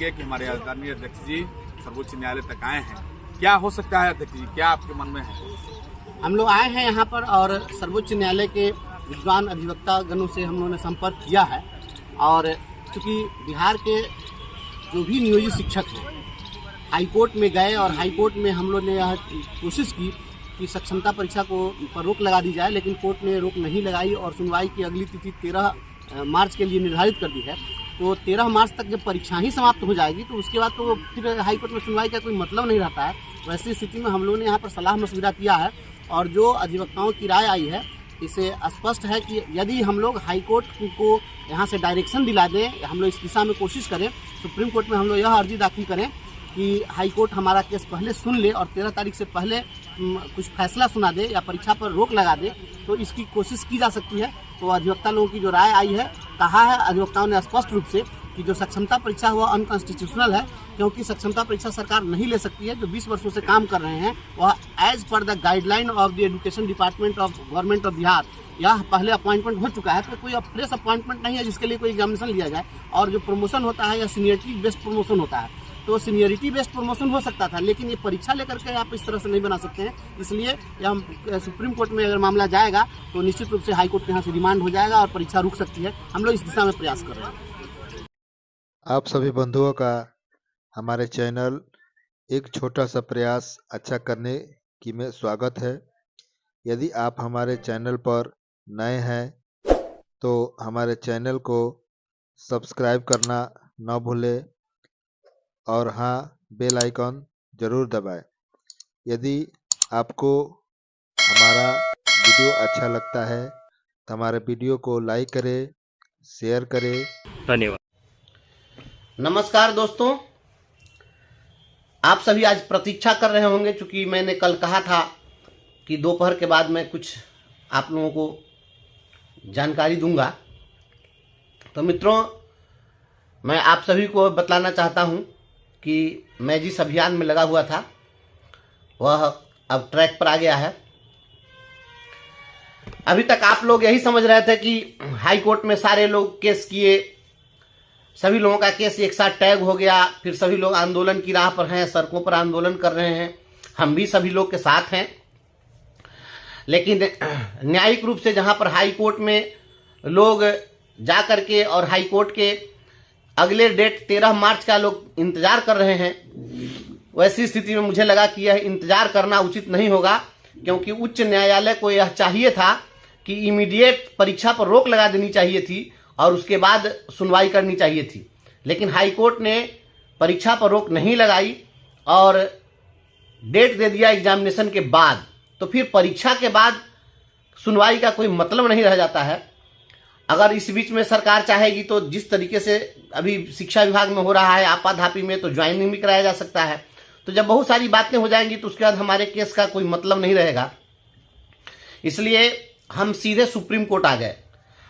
कि हमारे आदरणीय अध्यक्ष जी सर्वोच्च न्यायालय तक आए हैं, क्या हो सकता है अध्यक्ष जी, क्या आपके मन में है? हम लोग आए हैं यहाँ पर और सर्वोच्च न्यायालय के विद्वान अधिवक्ता गणों से हम लोगों ने संपर्क किया है। और चूँकि बिहार के जो भी नियोजित शिक्षक हैं हाईकोर्ट में गए और हाईकोर्ट में हम लोग ने यह कोशिश की कि सक्षमता परीक्षा को पर रोक लगा दी जाए, लेकिन कोर्ट ने रोक नहीं लगाई और सुनवाई की अगली तिथि 13 मार्च के लिए निर्धारित कर दी है। तो 13 मार्च तक जब परीक्षा ही समाप्त हो जाएगी तो उसके बाद तो फिर हाईकोर्ट में सुनवाई का कोई मतलब नहीं रहता है। तो ऐसी स्थिति में हम लोगों ने यहाँ पर सलाह मशविरा किया है और जो अधिवक्ताओं की राय आई है इसे स्पष्ट है कि यदि हम लोग हाईकोर्ट को यहाँ से डायरेक्शन दिला दें, हम लोग इस दिशा में कोशिश करें, सुप्रीम कोर्ट में हम लोग यह अर्जी दाखिल करें कि हाईकोर्ट हमारा केस पहले सुन ले और 13 तारीख से पहले कुछ फैसला सुना दे या परीक्षा पर रोक लगा दे, तो इसकी कोशिश की जा सकती है। तो अधिवक्ता लोगों की जो राय आई है, कहा है अधिवक्ताओं ने स्पष्ट रूप से कि जो सक्षमता परीक्षा हुआ अनकॉन्स्टिट्यूशनल है, क्योंकि सक्षमता परीक्षा सरकार नहीं ले सकती है। जो 20 वर्षों से काम कर रहे हैं वह as per the guideline of the education department of government of Bihar यह पहले अपॉइंटमेंट हो चुका है। तो कोई फ्रेश अपॉइंटमेंट नहीं है जिसके लिए कोई एग्जामिनेशन लिया जाए। और जो प्रमोशन होता है या सीनियरिटी बेस्ड प्रमोशन होता है, तो सीनियरिटी बेस्ड प्रमोशन हो सकता था, लेकिन ये परीक्षा लेकर के आप इस तरह से नहीं बना सकते हैं। इसलिए हम सुप्रीम कोर्ट में अगर मामला जाएगा तो निश्चित रूप से हाई कोर्ट के यहाँ से रिमांड हो जाएगा और परीक्षा रुक सकती है। हम लोग इस दिशा में प्रयास कर रहे हैं। आप सभी बंधुओं का हमारे चैनल एक छोटा सा प्रयास अच्छा करने की में स्वागत है। यदि आप हमारे चैनल पर नए हैं तो हमारे चैनल को सब्सक्राइब करना न भूलें और हाँ, बेल आइकॉन ज़रूर दबाएं। यदि आपको हमारा वीडियो अच्छा लगता है तो हमारे वीडियो को लाइक करें, शेयर करें। धन्यवाद। नमस्कार दोस्तों, आप सभी आज प्रतीक्षा कर रहे होंगे, चूँकि मैंने कल कहा था कि दोपहर के बाद मैं कुछ आप लोगों को जानकारी दूंगा। तो मित्रों, मैं आप सभी को बतलाना चाहता हूं कि मैं जिस अभियान में लगा हुआ था वह अब ट्रैक पर आ गया है। अभी तक आप लोग यही समझ रहे थे कि हाई कोर्ट में सारे लोग केस किए, सभी लोगों का केस एक साथ टैग हो गया, फिर सभी लोग आंदोलन की राह पर हैं, सड़कों पर आंदोलन कर रहे हैं। हम भी सभी लोग के साथ हैं, लेकिन न्यायिक रूप से जहां पर हाई कोर्ट में लोग जा करके और हाई कोर्ट के अगले डेट 13 मार्च का लोग इंतजार कर रहे हैं, वैसी स्थिति में मुझे लगा कि यह इंतजार करना उचित नहीं होगा, क्योंकि उच्च न्यायालय को यह चाहिए था कि इमीडिएट परीक्षा पर रोक लगा देनी चाहिए थी और उसके बाद सुनवाई करनी चाहिए थी। लेकिन हाई कोर्ट ने परीक्षा पर रोक नहीं लगाई और डेट दे दिया एग्जामिनेशन के बाद। तो फिर परीक्षा के बाद सुनवाई का कोई मतलब नहीं रह जाता है। अगर इस बीच में सरकार चाहेगी तो जिस तरीके से अभी शिक्षा विभाग में हो रहा है आपाधापी में, तो ज्वाइनिंग भी कराया जा सकता है। तो जब बहुत सारी बातें हो जाएंगी तो उसके बाद हमारे केस का कोई मतलब नहीं रहेगा। इसलिए हम सीधे सुप्रीम कोर्ट आ गए।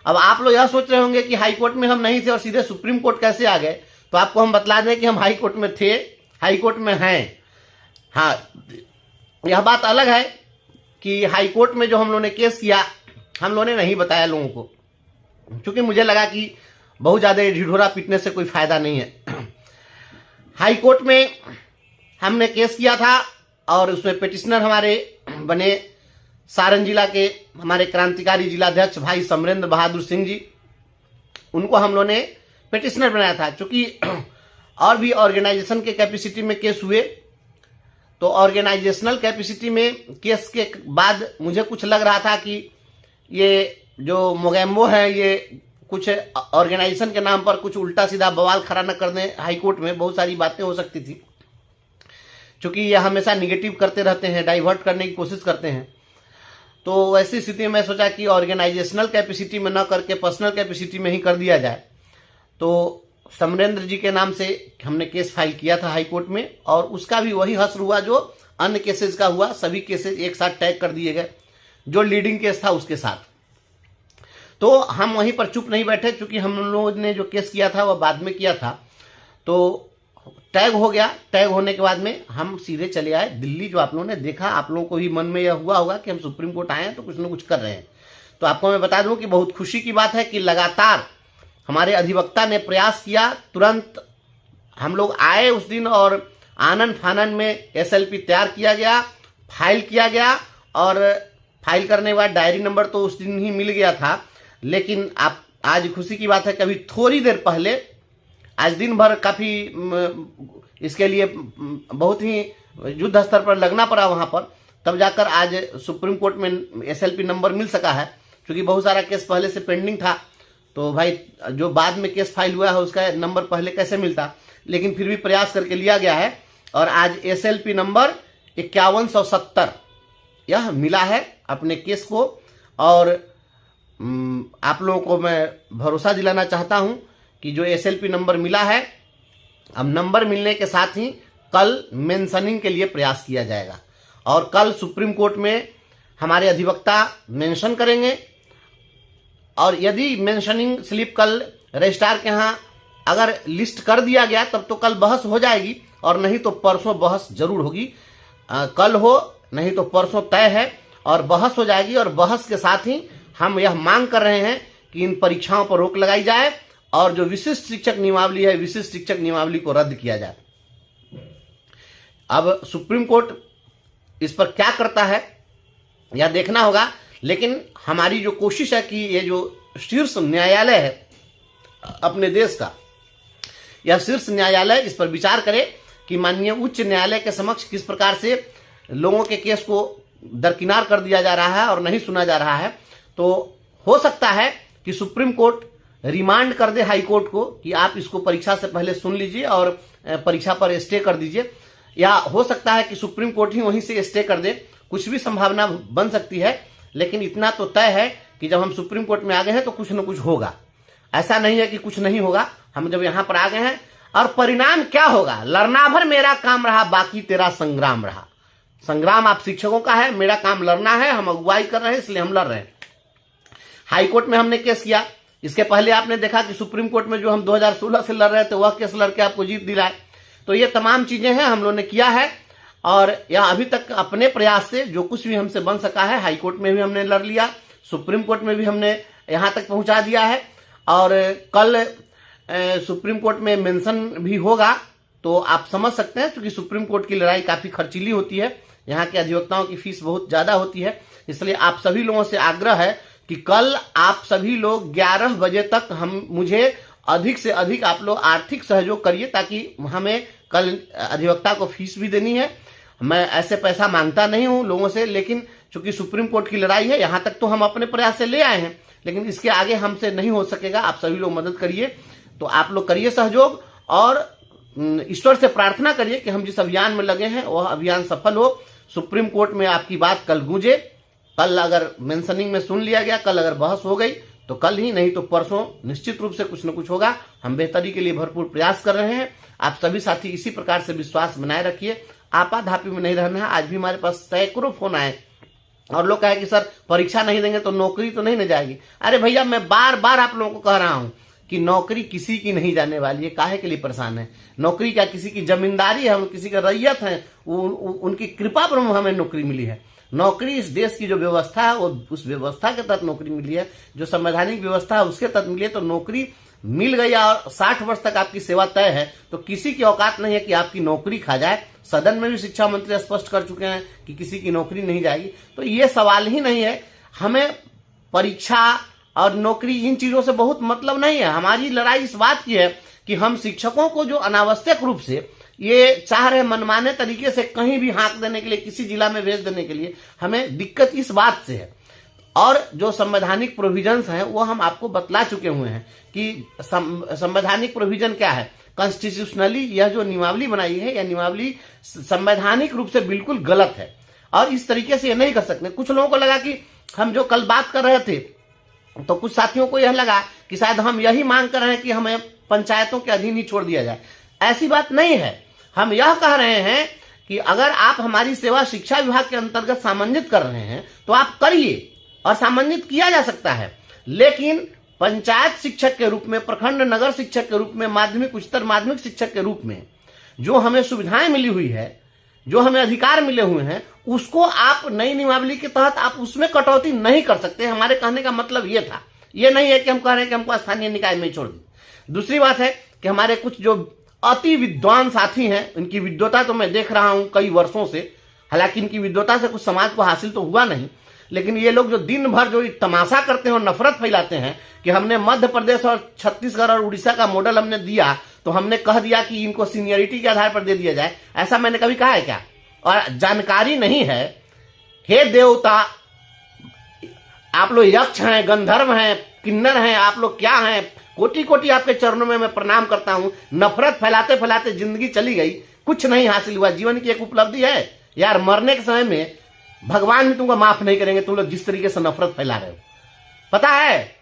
अब आप लोग यह सोच रहे होंगे कि हाई कोर्ट में हम नहीं थे और सीधे सुप्रीम कोर्ट कैसे आ गए। तो आपको हम बतला दें कि हम हाई कोर्ट में थे, हाई कोर्ट में हैं। हाँ, यह बात अलग है कि हाई कोर्ट में जो हम लोगों ने केस किया, हम लोगों ने नहीं बताया लोगों को, क्योंकि मुझे लगा कि बहुत ज़्यादा ढिढोरा पीटने से कोई फायदा नहीं है। हाई कोर्ट में हमने केस किया था और उसमें पिटिशनर हमारे बने सारण जिला के हमारे क्रांतिकारी जिलाध्यक्ष भाई समरेंद्र बहादुर सिंह जी। उनको हम लोगों ने पिटिशनर बनाया था। चूँकि और भी ऑर्गेनाइजेशन के कैपेसिटी में केस हुए, तो ऑर्गेनाइजेशनल कैपेसिटी में केस के बाद मुझे कुछ लग रहा था कि ये जो मोगैम्बो है ये कुछ ऑर्गेनाइजेशन के नाम पर कुछ उल्टा सीधा बवाल खड़ा न कर दें। हाई कोर्ट में बहुत सारी बातें हो सकती थी, क्योंकि ये हमेशा निगेटिव करते रहते हैं, डाइवर्ट करने की कोशिश करते हैं। तो वैसी स्थिति में सोचा कि ऑर्गेनाइजेशनल कैपेसिटी में न करके पर्सनल कैपेसिटी में ही कर दिया जाए। तो समरेंद्र जी के नाम से हमने केस फाइल किया था हाई कोर्ट में, और उसका भी वही हश्र हुआ जो अन्य केसेस का हुआ। सभी केसेस एक साथ टैग कर दिए गए, जो लीडिंग केस था उसके साथ। तो हम वहीं पर चुप नहीं बैठे, क्योंकि हम लोगों ने जो केस किया था वह बाद में किया था। तो टैग हो गया। टैग होने के बाद में हम सीधे चले आए दिल्ली। जो आप लोगों ने देखा, आप लोगों को भी मन में यह हुआ होगा कि हम सुप्रीम कोर्ट आए हैं तो कुछ न कुछ कर रहे हैं। तो आपको मैं बता दूं कि बहुत खुशी की बात है कि लगातार हमारे अधिवक्ता ने प्रयास किया तुरंत हम लोग आए उस दिन और आनन फानन में SLP तैयार किया गया, फाइल किया गया और फाइल करने के बाद डायरी नंबर तो उस दिन ही मिल गया था। लेकिन आप आज खुशी की बात है कि अभी थोड़ी देर पहले, आज दिन भर काफ़ी इसके लिए बहुत ही युद्ध स्तर पर लगना पड़ा वहाँ पर, तब जाकर आज सुप्रीम कोर्ट में SLP नंबर मिल सका है। क्योंकि बहुत सारा केस पहले से पेंडिंग था, तो भाई जो बाद में केस फाइल हुआ है उसका नंबर पहले कैसे मिलता, लेकिन फिर भी प्रयास करके लिया गया है और आज SLP नंबर 5170 यह मिला है अपने केस को। और आप लोगों को मैं भरोसा दिलाना चाहता हूं कि जो SLP नंबर मिला है, अब नंबर मिलने के साथ ही कल मेंशनिंग के लिए प्रयास किया जाएगा और कल सुप्रीम कोर्ट में हमारे अधिवक्ता मेंशन करेंगे। और यदि मेंशनिंग स्लिप कल रजिस्ट्रार के यहाँ अगर लिस्ट कर दिया गया तब तो कल बहस हो जाएगी, और नहीं तो परसों बहस जरूर होगी। कल हो नहीं तो परसों तय है और बहस हो जाएगी। और बहस के साथ ही हम यह मांग कर रहे हैं कि इन परीक्षाओं पर रोक लगाई जाए और जो विशिष्ट शिक्षक नियमावली है, विशिष्ट शिक्षक नियमावली को रद्द किया जाए। अब सुप्रीम कोर्ट इस पर क्या करता है यह देखना होगा, लेकिन हमारी जो कोशिश है कि ये जो शीर्ष न्यायालय है अपने देश का, यह शीर्ष न्यायालय इस पर विचार करे कि माननीय उच्च न्यायालय के समक्ष किस प्रकार से लोगों के केस को दरकिनार कर दिया जा रहा है और नहीं सुना जा रहा है। तो हो सकता है कि सुप्रीम कोर्ट रिमांड कर दे हाई कोर्ट को कि आप इसको परीक्षा से पहले सुन लीजिए और परीक्षा पर स्टे कर दीजिए, या हो सकता है कि सुप्रीम कोर्ट ही वहीं से स्टे कर दे। कुछ भी संभावना बन सकती है, लेकिन इतना तो तय है कि जब हम सुप्रीम कोर्ट में आ गए हैं तो कुछ न कुछ होगा। ऐसा नहीं है कि कुछ नहीं होगा। हम जब यहां पर आ गए हैं, और परिणाम क्या होगा, लड़ना भर मेरा काम रहा, बाकी तेरा संग्राम रहा। संग्राम आप शिक्षकों का है, मेरा काम लड़ना है। हम अगुवाई कर रहे हैं इसलिए हम लड़ रहे हैं। हाई कोर्ट में हमने केस किया, इसके पहले आपने देखा कि सुप्रीम कोर्ट में जो हम 2016 से लड़ रहे थे वह केस लड़के आपको जीत दिलाए। तो ये तमाम चीजें हैं हम लोगों ने किया है, और यह अभी तक अपने प्रयास से जो कुछ भी हमसे बन सका है, हाई कोर्ट में भी हमने लड़ लिया, सुप्रीम कोर्ट में भी हमने यहां तक पहुंचा दिया है। और कल सुप्रीम कोर्ट में मेंशन भी होगा, तो आप समझ सकते हैं क्योंकि सुप्रीम कोर्ट की लड़ाई काफी खर्चीली होती है, यहाँ के अधिवक्ताओं की फीस बहुत ज्यादा होती है। इसलिए आप सभी लोगों से आग्रह है कि कल आप सभी लोग 11 बजे तक मुझे अधिक से अधिक आप लोग आर्थिक सहयोग करिए, ताकि हमें कल अधिवक्ता को फीस भी देनी है। मैं ऐसे पैसा मांगता नहीं हूं लोगों से, लेकिन चूंकि सुप्रीम कोर्ट की लड़ाई है, यहां तक तो हम अपने प्रयास से ले आए हैं, लेकिन इसके आगे हमसे नहीं हो सकेगा। आप सभी लोग मदद करिए, तो आप लोग करिए सहयोग और ईश्वर से प्रार्थना करिए कि हम जिस अभियान में लगे हैं वह अभियान सफल हो, सुप्रीम कोर्ट में आपकी बात कल गूंजे। कल अगर मेंशनिंग में सुन लिया गया, कल अगर बहस हो गई तो कल ही, नहीं तो परसों निश्चित रूप से कुछ न कुछ होगा। हम बेहतरी के लिए भरपूर प्रयास कर रहे हैं। आप सभी साथी इसी प्रकार से विश्वास बनाए रखिए, आपाधापी में नहीं रहना है। आज भी हमारे पास सैकड़ों फोन आए और लोग कहे कि सर परीक्षा नहीं देंगे तो नौकरी तो नहीं न जाएगी। अरे भैया, मैं बार बार आप लोगों को कह रहा हूं कि नौकरी किसी की नहीं जाने वाली है, काहे के लिए परेशान है। नौकरी क्या किसी की जमींदारी है, हम किसी का रैयत है, उनकी कृपा पर हमें नौकरी मिली है। नौकरी इस देश की जो व्यवस्था है वो उस व्यवस्था के तहत नौकरी मिली है, जो संवैधानिक व्यवस्था है उसके तहत मिली है। तो नौकरी मिल गई और 60 वर्ष तक आपकी सेवा तय है, तो किसी की औकात नहीं है कि आपकी नौकरी खा जाए। सदन में भी शिक्षा मंत्री स्पष्ट कर चुके हैं कि किसी की नौकरी नहीं जाएगी। तो ये सवाल ही नहीं है। हमें परीक्षा और नौकरी इन चीजों से बहुत मतलब नहीं है। हमारी लड़ाई इस बात की है कि हम शिक्षकों को जो अनावश्यक रूप से ये चाह रहे मनमाने तरीके से कहीं भी हाँक देने के लिए, किसी जिला में भेज देने के लिए, हमें दिक्कत इस बात से है। और जो संवैधानिक प्रोविजंस हैं वो हम आपको बतला चुके हुए हैं कि संवैधानिक प्रोविजन क्या है। कॉन्स्टिट्यूशनली यह जो नियमावली बनाई है, यह नियमावली संवैधानिक रूप से बिल्कुल गलत है और इस तरीके से ये नहीं कर सकते। कुछ लोगों को लगा कि हम जो कल बात कर रहे थे, तो कुछ साथियों को यह लगा कि शायद हम यही मांग कर रहे हैं कि हमें पंचायतों के अधीन ही छोड़ दिया जाए। ऐसी बात नहीं है। हम यह कह रहे हैं कि अगर आप हमारी सेवा शिक्षा विभाग के अंतर्गत सामंजित कर रहे हैं तो आप करिए, और सामंजित किया जा सकता है। लेकिन पंचायत शिक्षक के रूप में, प्रखंड नगर शिक्षक के रूप में, माध्यमिक उच्चतर माध्यमिक शिक्षक के रूप में जो हमें सुविधाएं मिली हुई है, जो हमें अधिकार मिले हुए हैं, उसको आप नई नियमावली के तहत आप उसमें कटौती नहीं कर सकते। हमारे कहने का मतलब ये था। ये नहीं है कि हम कह रहे हैं कि हमको स्थानीय निकाय में छोड़ दें। दूसरी बात है कि हमारे कुछ जो अति विद्वान साथी हैं। इनकी विद्वता तो मैं देख रहा हूं कई वर्षों से, हालांकि इनकी विद्वता से कुछ समाज को हासिल तो हुआ नहीं, लेकिन ये लोग जो दिन भर जो तमाशा करते हैं और नफरत फैलाते हैं कि हमने मध्य प्रदेश और छत्तीसगढ़ और उड़ीसा का मॉडल हमने दिया तो हमने कह दिया कि इनको सीनियरिटी के आधार पर दे दिया जाए, ऐसा मैंने कभी कहा है क्या? और जानकारी नहीं है। हे देवता, आप लोग यक्ष हैं, गंधर्व हैं, किन्नर हैं, आप लोग क्या हैं? कोटि कोटि आपके चरणों में मैं प्रणाम करता हूं। नफरत फैलाते फैलाते जिंदगी चली गई, कुछ नहीं हासिल हुआ। जीवन की एक उपलब्धि है यार, मरने के समय में भगवान भी तुमको माफ नहीं करेंगे, तुम लोग जिस तरीके से नफरत फैला रहे हो। पता है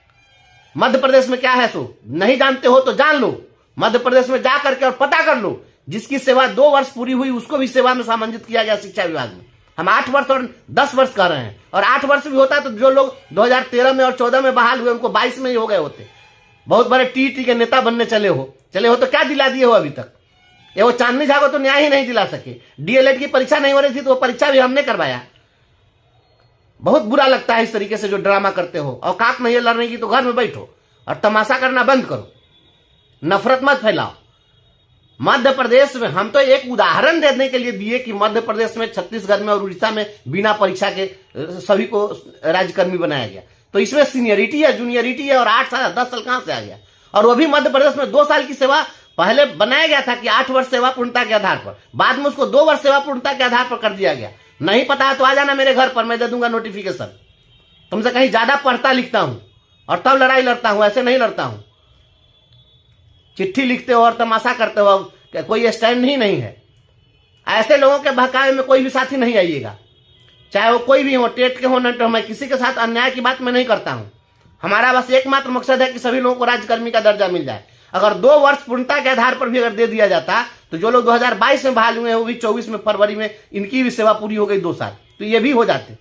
मध्य प्रदेश में क्या है? सो नहीं जानते हो तो जान लो। मध्य प्रदेश में जा करके और पता कर लो। जिसकी सेवा 2 वर्ष पूरी हुई उसको भी सेवा में सम्मानित किया गया शिक्षा विभाग में। हम 8 वर्ष और 10 वर्ष कर रहे हैं, और 8 वर्ष भी होता तो जो लोग 2013 में और 14 में बहाल हुए उनको 22 में ही हो गए होते। बहुत बड़े टीटी के नेता बनने चले हो तो क्या दिला दिए हो अभी तक? ये वो चांदनी झा को तो न्याय ही नहीं दिला सके। डीएलएड की परीक्षा नहीं हो रही थी तो वो परीक्षा भी हमने करवाया। बहुत बुरा लगता है इस तरीके से जो ड्रामा करते हो। औकात नहीं है लड़ने की तो घर में बैठो और तमाशा करना बंद करो, नफरत मत फैलाओ। मध्य प्रदेश में हम तो एक उदाहरण देने के लिए दिए कि मध्य प्रदेश में, छत्तीसगढ़ में और उड़ीसा में बिना परीक्षा के सभी को राज्यकर्मी बनाया गया। तो इसमें सीनियरिटी है, जूनियरिटी है, और 8 साल 10 साल कहां से आ गया? और वो भी मध्य प्रदेश में 2 साल की सेवा पहले बनाया गया था कि 8 वर्ष सेवा पूर्णता के आधार पर, बाद में उसको 2 वर्ष सेवा पूर्णता के आधार पर कर दिया गया। नहीं पता है तो आ जाना मेरे घर पर, मैं दे दूंगा नोटिफिकेशन। तुमसे कहीं ज्यादा पढ़ता लिखता हूं और तब लड़ाई लड़ता हूं, ऐसे नहीं लड़ता हूं। चिट्ठी लिखते हो और तमाशा करते हो, कोई स्टैंड ही नहीं है। ऐसे लोगों के बहकावे में कोई भी साथी नहीं आइएगा, चाहे वो कोई भी हो, टेट के हो न तो। मैं किसी के साथ अन्याय की बात मैं नहीं करता हूं। हमारा बस एकमात्र मकसद है कि सभी लोगों को राज्यकर्मी का दर्जा मिल जाए। अगर 2 वर्ष पूर्णता के आधार पर भी अगर दे दिया जाता तो जो लोग 2022 में बहाल हुए हैं वो भी 24 में फरवरी में इनकी भी सेवा पूरी हो गई 2 साल, तो ये भी हो जाते।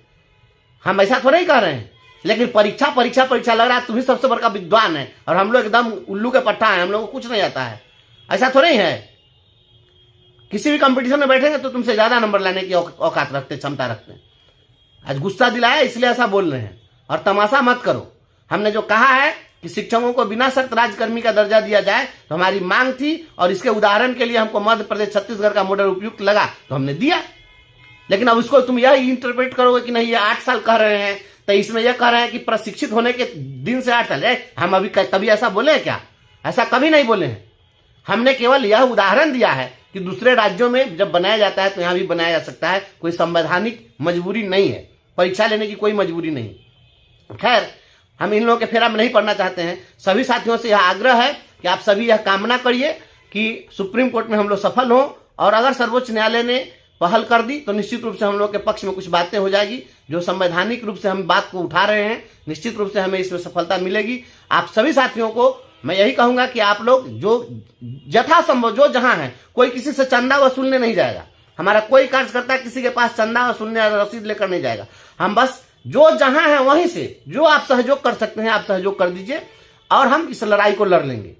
हम ऐसा थोड़ा ही कर रहे हैं, लेकिन परीक्षा परीक्षा परीक्षा लग रहा है। तुम्ही सबसे बड़का विद्वान है और हम लोग एकदम उल्लू के पट्टा है, हम लोग को कुछ नहीं आता है। ऐसा थोड़ा ही है। किसी भी कंपटीशन में बैठेंगे तो तुमसे ज्यादा नंबर लाने की औकात रखते, क्षमता रखते हैं। आज गुस्सा दिलाया इसलिए ऐसा बोल रहे हैं, और तमाशा मत करो। हमने जो कहा है कि शिक्षकों को बिना शर्त राज्यकर्मी का दर्जा दिया जाए तो हमारी मांग थी, और इसके उदाहरण के लिए हमको मध्य प्रदेश छत्तीसगढ़ का मॉडल उपयुक्त लगा तो हमने दिया। लेकिन अब उसको तुम यह इंटरप्रेट करोगे कि नहीं ये 8 साल कह रहे हैं तो इसमें यह कह रहे हैं कि प्रशिक्षित होने के दिन से 8 साल है। हम अभी कभी ऐसा बोले हैं क्या? ऐसा कभी नहीं बोले हैं। हमने केवल यह उदाहरण दिया है कि दूसरे राज्यों में जब बनाया जाता है तो यहां भी बनाया जा सकता है। कोई संवैधानिक मजबूरी नहीं है, परीक्षा लेने की कोई मजबूरी नहीं। खैर, हम इन लोगों के फेरा में नहीं पढ़ना चाहते हैं। सभी साथियों से यह आग्रह है कि आप सभी यह कामना करिए कि सुप्रीम कोर्ट में हम लोग सफल हों, और अगर सर्वोच्च न्यायालय ने पहल कर दी तो निश्चित रूप से हम लोग के पक्ष में कुछ बातें हो जाएगी। जो संवैधानिक रूप से हम बात को उठा रहे हैं, निश्चित रूप से हमें इसमें सफलता मिलेगी। आप सभी साथियों को मैं यही कहूंगा कि आप लोग जो यथासंभव जो जहां है, कोई किसी से चंदा वसूलने नहीं जाएगा। हमारा कोई कार्यकर्ता किसी के पास चंदा वसूलने या रसीद लेकर नहीं जाएगा। हम बस जो जहां है वहीं से जो आप सहयोग कर सकते हैं आप सहयोग कर दीजिए, और हम इस लड़ाई को लड़ लेंगे।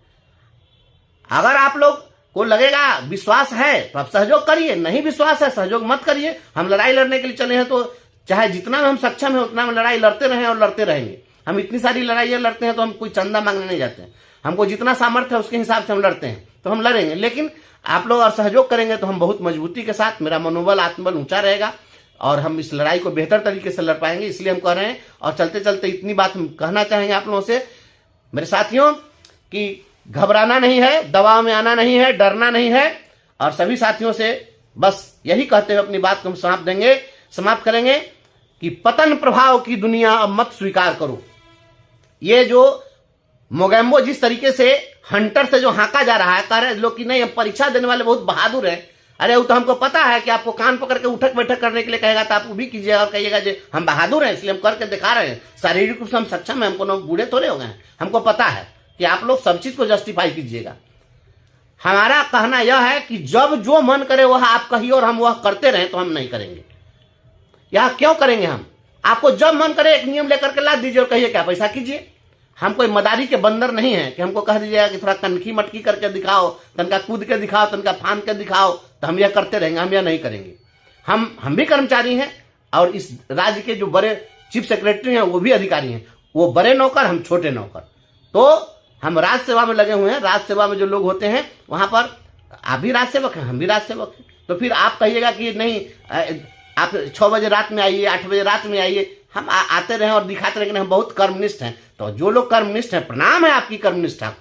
अगर आप लोग को लगेगा विश्वास है तो आप सहयोग करिए, नहीं विश्वास है सहयोग मत करिए। हम लड़ाई लड़ने के लिए चले हैं तो चाहे जितना में हम सक्षम है उतना में लड़ाई लड़ते रहें और लड़ते रहेंगे। हम इतनी सारी लड़ाइयां लड़ते हैं तो हम कोई चंदा मांगने नहीं जाते हैं। हमको जितना सामर्थ्य है उसके हिसाब से हम लड़ते हैं, तो हम लड़ेंगे। लेकिन आप लोग और सहयोग करेंगे तो हम बहुत मजबूती के साथ, मेरा मनोबल आत्मबल ऊंचा रहेगा और हम इस लड़ाई को बेहतर तरीके से लड़ पाएंगे। इसलिए हम कह रहे हैं, और चलते चलते इतनी बात हम कहना चाहेंगे आप लोगों से मेरे साथियों कि घबराना नहीं है, दबाव में आना नहीं है, डरना नहीं है। और सभी साथियों से बस यही कहते हुए अपनी बात को हम समाप्त करेंगे कि पतन प्रभाव की दुनिया अब मत स्वीकार करो। ये जो मोगेम्बो जिस तरीके से हंटर से जो हाँका जा रहा है, कह रहे लोग कि नहीं हम परीक्षा देने वाले बहुत बहादुर हैं। अरे वो तो हमको पता है कि आपको कान पकड़ के उठक बैठक करने के लिए कहेगा तो आप वो भी कीजिएगा और कहिएगा जो हम बहादुर हैं इसलिए हम करके दिखा रहे हैं, शारीरिक रूप से हम सक्षम है, हमको ना बूढ़े थोड़े हो गए हैं। हमको पता है कि आप लोग सब चीज को जस्टिफाई कीजिएगा। हमारा कहना यह है कि जब जो मन करे वह आप कहिए और हम वह करते रहें, तो हम नहीं करेंगे। यह क्यों करेंगे? हम आपको जब मन करे एक नियम लेकर के ला दीजिए और कहिए क्या पैसा कीजिए। हम कोई मदारी के बंदर नहीं है कि हमको कह दीजिएगा कि थोड़ा कनखी मटकी करके दिखाओ, तनका कूद के दिखाओ, तनका फांद के दिखाओ, तो हम यह करते रहेंगे। हम यह नहीं करेंगे। हम भी कर्मचारी हैं और इस राज्य के जो बड़े चीफ सेक्रेटरी हैं वो भी अधिकारी हैं। वो बड़े नौकर, हम छोटे नौकर। तो हम राज सेवा में लगे हुए हैं। राज सेवा में जो लोग होते हैं वहां पर आप भी राज सेवक हैं, हम भी राज सेवक हैं। तो फिर आप कहिएगा कि नहीं, आप 6 बजे रात में आइए, 8 बजे रात में आइए, हम आते रहे और दिखाते रहे कि हम बहुत कर्मनिष्ठ हैं। तो जो लोग कर्मनिष्ठ हैं, प्रणाम है आपकी कर्मनिष्ठा,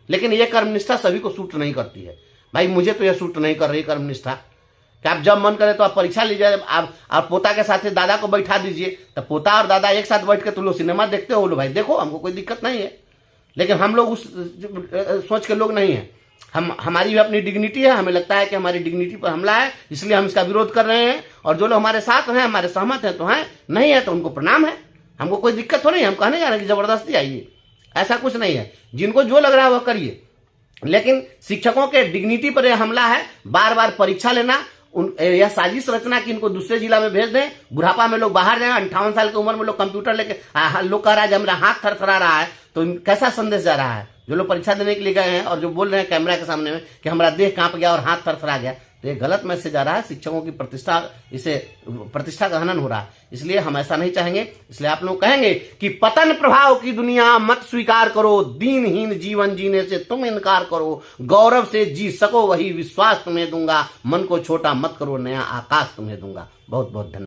लेकिन ये कर्मनिष्ठा सभी को सूट नहीं करती है। भाई मुझे तो यह सूट नहीं कर रही कर्मनिष्ठा कि आप जब मन करे तो आप परीक्षा लीजिए, आप पोता के साथ दादा को बैठा दीजिए, तो पोता और दादा एक साथ बैठ के तुम लोग सिनेमा देखते हो, लो भाई देखो, हमको कोई दिक्कत नहीं है। लेकिन हम लोग उस सोच के लोग नहीं है। हमारी भी अपनी डिग्निटी है, हमें लगता है कि हमारी डिग्निटी पर हमला है, इसलिए हम इसका विरोध कर रहे हैं। और जो लोग हमारे साथ हैं, हमारे सहमत हैं तो हैं, नहीं है तो उनको प्रणाम है, हमको कोई दिक्कत हो नहीं। हम कहने जा रहे हैं कि जबरदस्ती आइए, ऐसा कुछ नहीं है। जिनको जो लग रहा है वह करिए, लेकिन शिक्षकों के डिग्निटी पर यह हमला है। बार बार परीक्षा लेना, यह साजिश रचना कि इनको दूसरे जिला में भेज दें, बुढ़ापा में लोग बाहर जाए, 58 साल की उम्र में लोग कंप्यूटर लेके लोग कह रहा है मेरा हाथ थरथरा रहा है, तो कैसा संदेश जा रहा है? जो लोग परीक्षा देने के लिए गए हैं और जो बोल रहे हैं कैमरा के सामने में कि हमारा देह कांप गया और हाथ थरथरा गया, तो ये गलत मैसेज आ रहा है। शिक्षकों की प्रतिष्ठा, इसे प्रतिष्ठा का हनन हो रहा है, इसलिए हम ऐसा नहीं चाहेंगे। इसलिए आप लोग कहेंगे कि पतन प्रभाव की दुनिया मत स्वीकार करो, दीनहीन जीवन जीने से तुम इनकार करो, गौरव से जी सको वही विश्वास तुम्हें दूंगा, मन को छोटा मत करो, नया आकाश तुम्हें दूंगा। बहुत बहुत धन्यवाद।